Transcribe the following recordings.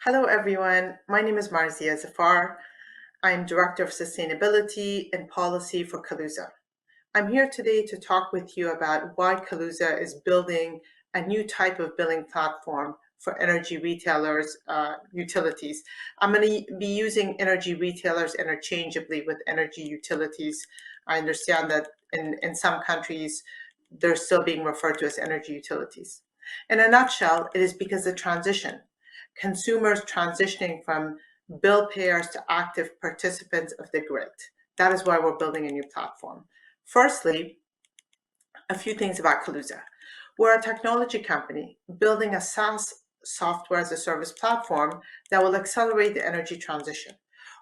Hello, everyone. My name is Marzia Zafar. I'm Director of Sustainability and Policy for Kaluza. I'm here today to talk with you about why Kaluza is building a new type of billing platform for energy retailers, utilities. I'm going to be using energy retailers interchangeably with energy utilities. I understand that in some countries, they're still being referred to as energy utilities. In a nutshell, it is because the transition, consumers transitioning from bill payers to active participants of the grid. That is why we're building a new platform. Firstly, a few things about Kaluza. We're a technology company building a SaaS software as a service platform that will accelerate the energy transition.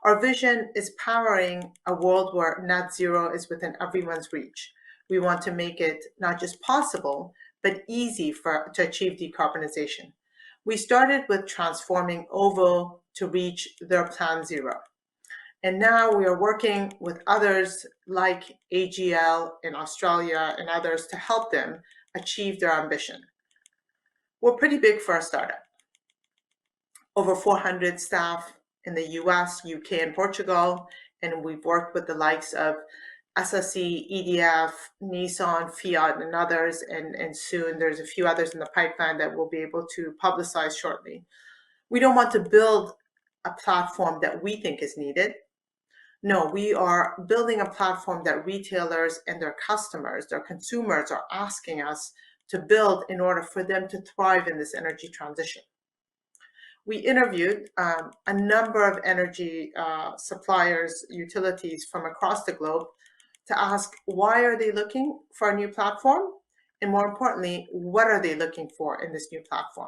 Our vision is powering a world where net zero is within everyone's reach. We want to make it not just possible, but easy to achieve decarbonization. We started with transforming OVO to reach their plan zero. And now we are working with others like AGL in Australia and others to help them achieve their ambition. We're pretty big for a startup. Over 400 staff in the US, UK, and Portugal, and we've worked with the likes of SSE, EDF, Nissan, Fiat, and others, and soon there's a few others in the pipeline that we'll be able to publicize shortly. We don't want to build a platform that we think is needed. No, we are building a platform that retailers and their customers, their consumers are asking us to build in order for them to thrive in this energy transition. We interviewed a number of energy suppliers, utilities from across the globe to ask why are they looking for a new platform? And more importantly, what are they looking for in this new platform?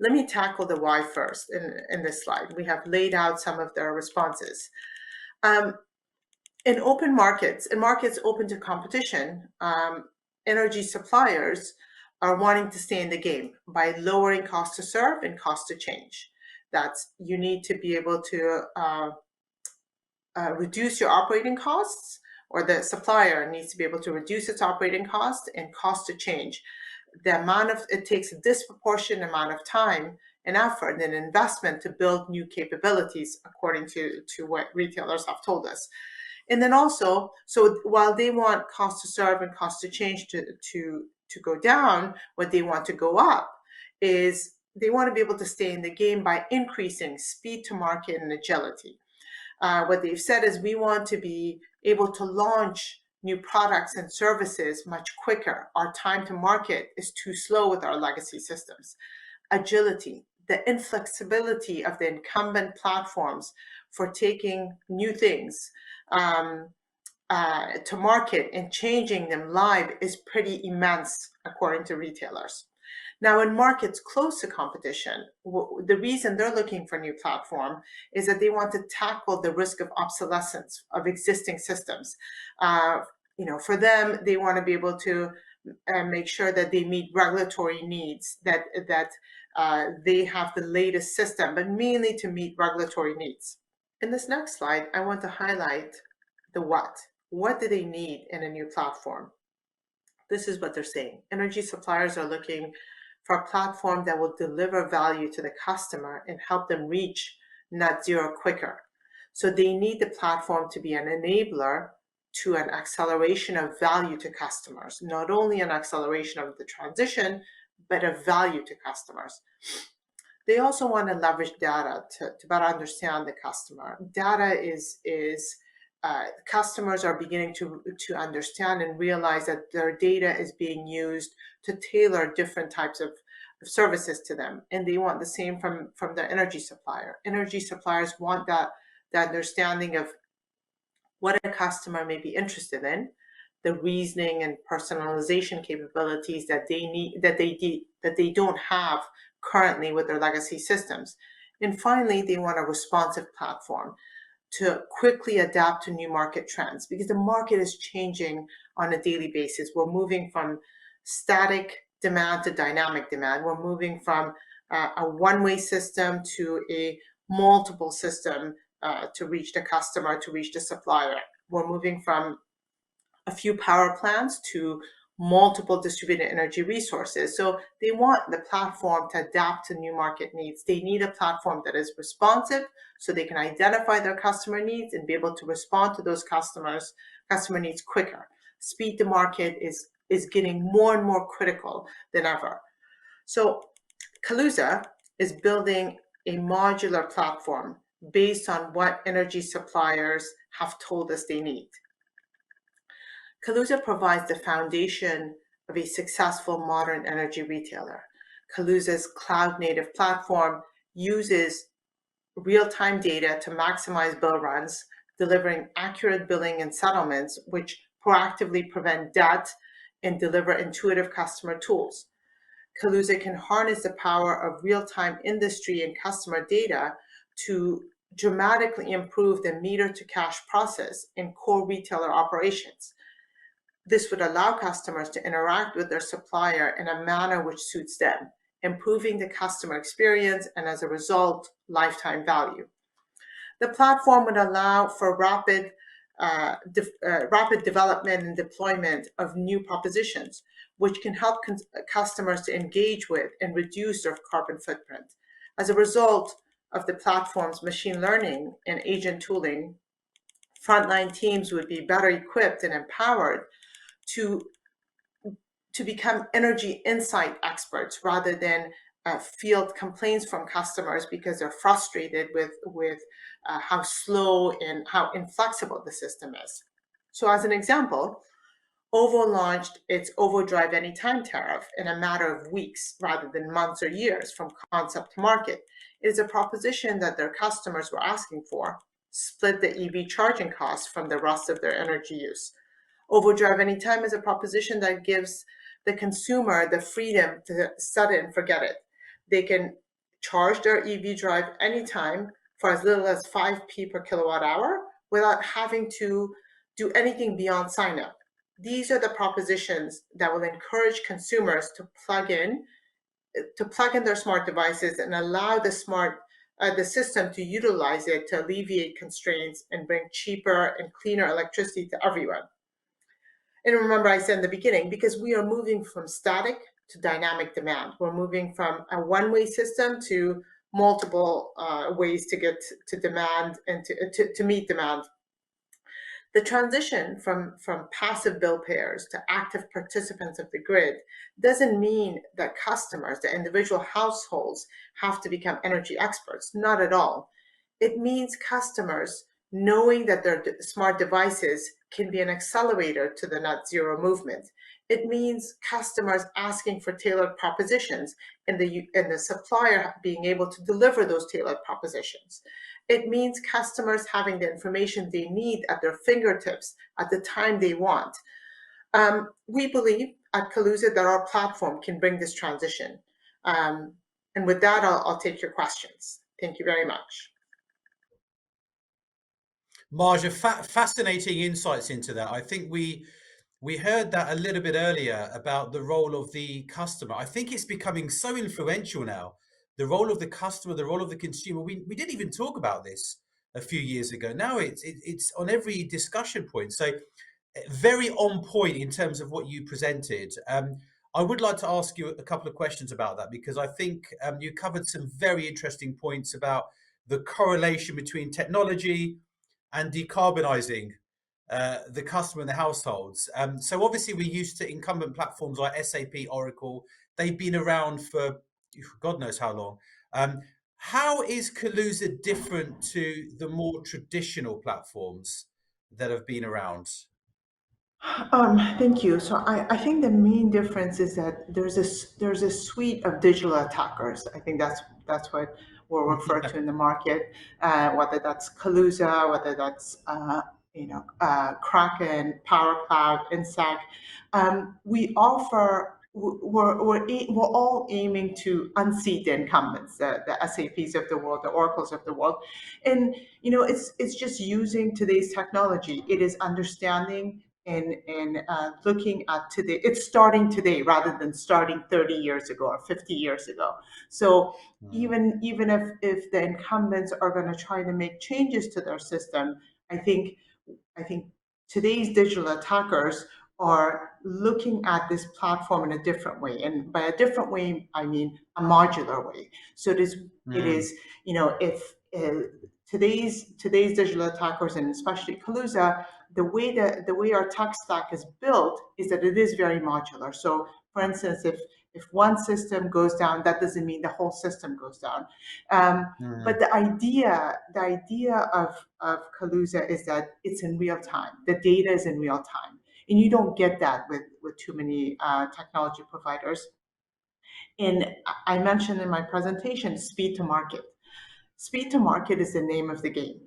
Let me tackle the why first in this slide. We have laid out some of their responses. In open markets, in markets open to competition, energy suppliers are wanting to stay in the game by lowering cost to serve and cost to change. That's you need to be able to reduce your operating costs, or the supplier needs to be able to reduce its operating costs and cost to change. It takes a disproportionate amount of time and effort and investment to build new capabilities, according to what retailers have told us. And then also, so while they want cost to serve and cost to change to go down, what they want to go up is they want to be able to stay in the game by increasing speed to market and agility. What they've said is we want to be able to launch new products and services much quicker. Our time to market is too slow with our legacy systems. Agility, the inflexibility of the incumbent platforms for taking new things to market and changing them live is pretty immense, according to retailers. Now, in markets close to competition, the reason they're looking for a new platform is that they want to tackle the risk of obsolescence of existing systems. For them, they want to be able to make sure that they meet regulatory needs, that they have the latest system, but mainly to meet regulatory needs. In this next slide, I want to highlight the what. What do they need in a new platform? This is what they're saying. Energy suppliers are looking for a platform that will deliver value to the customer and help them reach net zero quicker. So they need the platform to be an enabler to an acceleration of value to customers, not only an acceleration of the transition, but a value to customers. They also want to leverage data to better understand the customer. Data is customers are beginning to understand and realize that their data is being used to tailor different types of services to them, and they want the same from the energy supplier. Energy suppliers want the understanding of what a customer may be interested in, the reasoning and personalization capabilities that they need, that they don't have currently with their legacy systems. And finally, they want a responsive platform to quickly adapt to new market trends, because the market is changing on a daily basis. We're moving from static demand to dynamic demand. We're moving from a one-way system to a multiple system to reach the customer, to reach the supplier. We're moving from a few power plants to multiple distributed energy resources. So they want the platform to adapt to new market needs. They need a platform that is responsive so they can identify their customer needs and be able to respond to those customer needs quicker. Speed to market is getting more and more critical than ever. So Kaluza is building a modular platform based on what energy suppliers have told us they need. Kaluza provides the foundation of a successful modern energy retailer. Kaluza's cloud-native platform uses real-time data to maximize bill runs, delivering accurate billing and settlements, which proactively prevent debt and deliver intuitive customer tools. Kaluza can harness the power of real-time industry and customer data to dramatically improve the meter-to-cash process in core retailer operations. This would allow customers to interact with their supplier in a manner which suits them, improving the customer experience and, as a result, lifetime value. The platform would allow for rapid development and deployment of new propositions, which can help customers to engage with and reduce their carbon footprint. As a result of the platform's machine learning and agent tooling, frontline teams would be better equipped and empowered to become energy insight experts rather than field complaints from customers because they're frustrated with how slow and how inflexible the system is. So as an example, OVO launched its OVO Drive Anytime tariff in a matter of weeks rather than months or years from concept to market. It is a proposition that their customers were asking for, split the EV charging costs from the rest of their energy use. OVO Drive Anytime is a proposition that gives the consumer the freedom to set it and forget it. They can charge their EV drive anytime for as little as 5p per kilowatt hour without having to do anything beyond sign up. These are the propositions that will encourage consumers to plug in their smart devices and allow the system to utilize it to alleviate constraints and bring cheaper and cleaner electricity to everyone. And remember, I said in the beginning, because we are moving from static to dynamic demand. We're moving from a one-way system to multiple ways to get to demand and to meet demand. The transition from passive bill payers to active participants of the grid doesn't mean that customers, the individual households, have to become energy experts. Not at all. It means customers knowing that their smart devices can be an accelerator to the net zero movement. It means customers asking for tailored propositions and the supplier being able to deliver those tailored propositions. It means customers having the information they need at their fingertips at the time they want. We believe at Kaluza that our platform can bring this transition. And with that, I'll take your questions. Thank you very much. Marzia, fascinating insights into that. I think we heard that a little bit earlier about the role of the customer. I think it's becoming so influential now. The role of the customer, the role of the consumer. We didn't even talk about this a few years ago. Now it's on every discussion point. So very on point in terms of what you presented. I would like to ask you a couple of questions about that because I think you covered some very interesting points about the correlation between technology and decarbonising the customer and the households. So obviously we're used to incumbent platforms like SAP, Oracle. They've been around for God knows how long. How is Kaluza different to the more traditional platforms that have been around? Thank you. So I think the main difference is that there's a suite of digital attackers. I think that's what we're referred to in the market, whether that's Kaluza, whether that's Kraken, Power Cloud, Insec. We offer. We're all aiming to unseat the incumbents, the SAPs of the world, the Oracles of the world, and it's just using today's technology. It is understanding and looking at today. It's starting today rather than starting 30 years ago or 50 years ago. So even if the incumbents are going to try to make changes to their system, I think today's digital attackers are looking at this platform in a different way. And by a different way, I mean a modular way. So it Mm, is, if today's digital attackers, and especially Kaluza, the way our tech stack is built is that it is very modular. So for instance, if one system goes down, that doesn't mean the whole system goes down. But mm, the idea of Kaluza is that it's in real time. The data is in real time, and you don't get that with too many technology providers. And I mentioned in my presentation speed to market. Speed to market is the name of the game.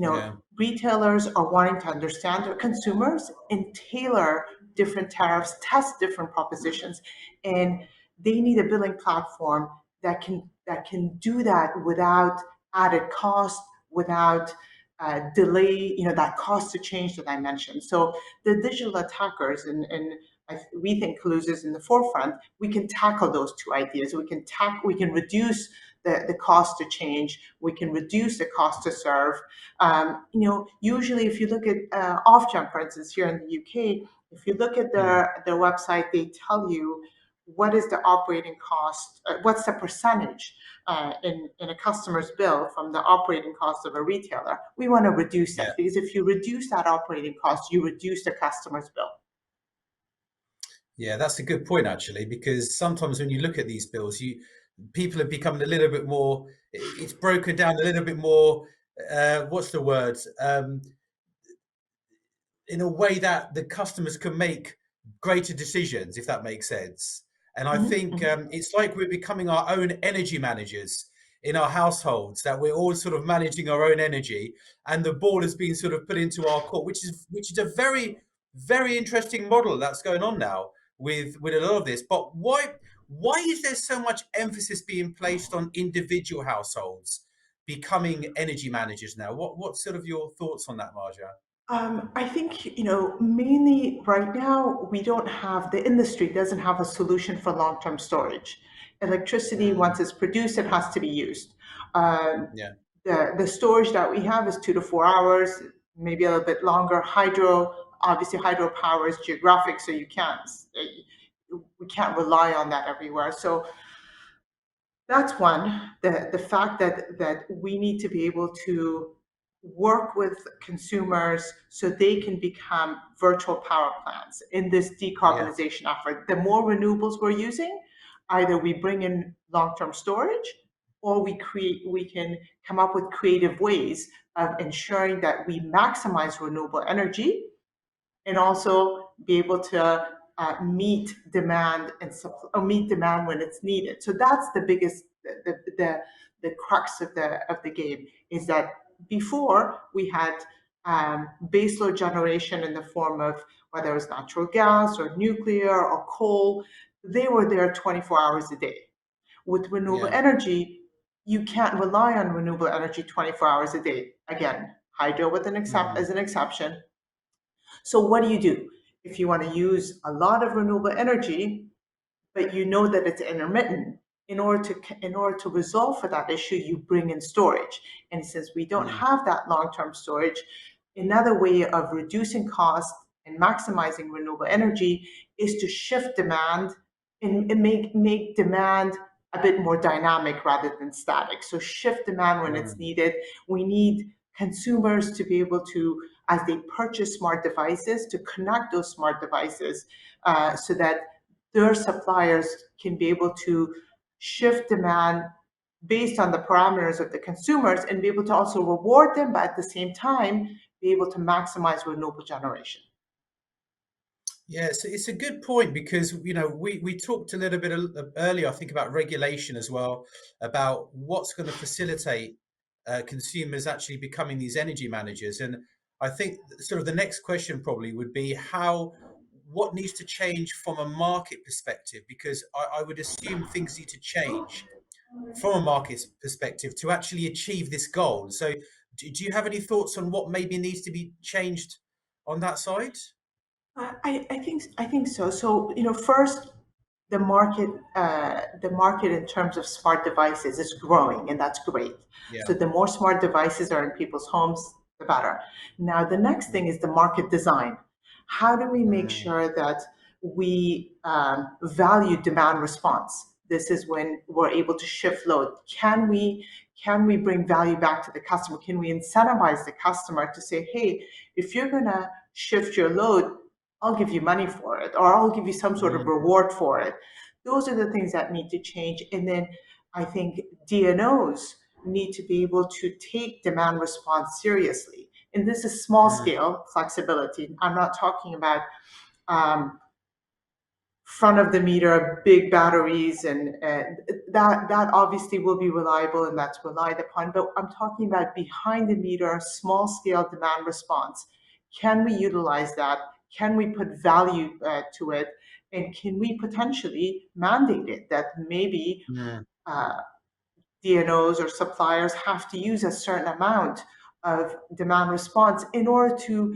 yeah, Retailers are wanting to understand their consumers and tailor different tariffs, test different propositions, and they need a billing platform that can do that without added cost, without delay. That cost to change that I mentioned. So the digital attackers and we think Kaluza is in the forefront. We can tackle those two ideas. We can reduce the cost to change. We can reduce the cost to serve. Usually, if you look at OffJump, for instance, here in the UK, if you look at mm, their website, they tell you what is the operating cost, what's the percentage in a customer's bill from the operating cost of a retailer. We want to reduce yeah. that because if you reduce that operating cost, you reduce the customer's bill. Yeah, that's a good point actually, because sometimes when you look at these bills, you people have become a little bit more. It's broken down a little bit more. What's the word? In a way that the customers can make greater decisions, if that makes sense. And I Mhm, think mhm. it's like we're becoming our own energy managers in our households, that we're all sort of managing our own energy, and the ball has been sort of put into our court, which is a very, very interesting model that's going on now with a lot of this. But why is there so much emphasis being placed on individual households becoming energy managers now? What's sort of your thoughts on that, Marja? I think, mainly right now, the industry doesn't have a solution for long-term storage. Electricity, once Mm, it's produced, it has to be used. Um, yeah, the storage that we have is 2 to 4 hours, maybe a little bit longer. Obviously, hydropower is geographic, so we can't rely on that everywhere. So that's one. The fact that we need to be able to work with consumers so they can become virtual power plants in this yeah, decarbonization effort. The more renewables we're using, either we bring in long-term storage or we can come up with creative ways of ensuring that we maximize renewable energy and also be able to meet demand or meet demand when it's needed. So that's the biggest, the crux of the game is that before we had baseload generation in the form of whether it was natural gas or nuclear or coal. They were there 24 hours a day. With renewable yeah. energy, you can't rely on renewable energy 24 hours a day. Again, hydro as Mm, an exception. So what do you do? If you want to use a lot of renewable energy, but you know that it's intermittent, in order to resolve for that issue, you bring in storage. And since we don't mm, have that long-term storage, another way of reducing cost and maximizing renewable energy is to shift demand and make demand a bit more dynamic rather than static. So shift demand when it's mm, needed. We need consumers to be able to, as they purchase smart devices, to connect those smart devices so that their suppliers can be able to shift demand based on the parameters of the consumers and be able to also reward them, but at the same time, be able to maximize renewable generation. yeah, it's a good point, because we talked a little bit earlier, I think, about regulation as well, about what's going to facilitate consumers actually becoming these energy managers. And I think sort of the next question probably would be what needs to change from a market perspective, because I would assume things need to change from a market perspective to actually achieve this goal. So do you have any thoughts on what maybe needs to be changed on that side? I think so. So first, the market in terms of smart devices is growing, and that's great. Yeah. So the more smart devices are in people's homes, the better. Now the next thing Mm, is the market design. How do we make Mm, sure that we value demand response? This is when we're able to shift load. Can we bring value back to the customer? Can we incentivize the customer to say, hey, if you're gonna shift your load, I'll give you money for it, or I'll give you some sort of mm, reward for it. Those are the things that need to change. And then I think DNOs need to be able to take demand response seriously. And this is small mm, scale flexibility. I'm not talking about um, front of the meter big batteries, and that obviously will be reliable and that's relied upon. But I'm talking about behind the meter, small scale demand response. Can we utilize that? Can we put value to it? And can we potentially mandate it that maybe mm, uh, DNOs or suppliers have to use a certain amount of demand response in order to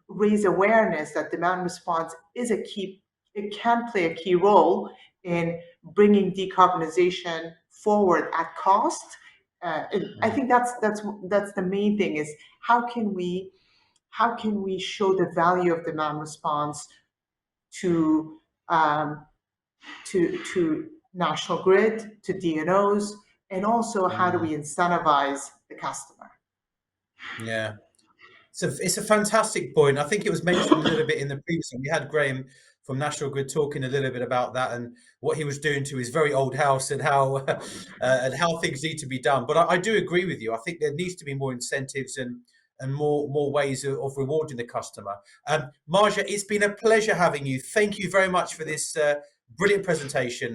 raise awareness that demand response is a key, it can play a key role in bringing decarbonization forward at cost. And I mm. think that's the main thing is how can we show the value of demand response to um, to national grid, to DNOs, and also how do Mm. we incentivize the customer? Yeah. So it's a fantastic point. I think it was mentioned a little bit in the previous one. We had Graham from National Grid talking a little bit about that and what he was doing to his very old house and how things need to be done. But I do agree with you. I think there needs to be more incentives and more ways of rewarding the customer. Marzia, it's been a pleasure having you. Thank you very much for this brilliant presentation.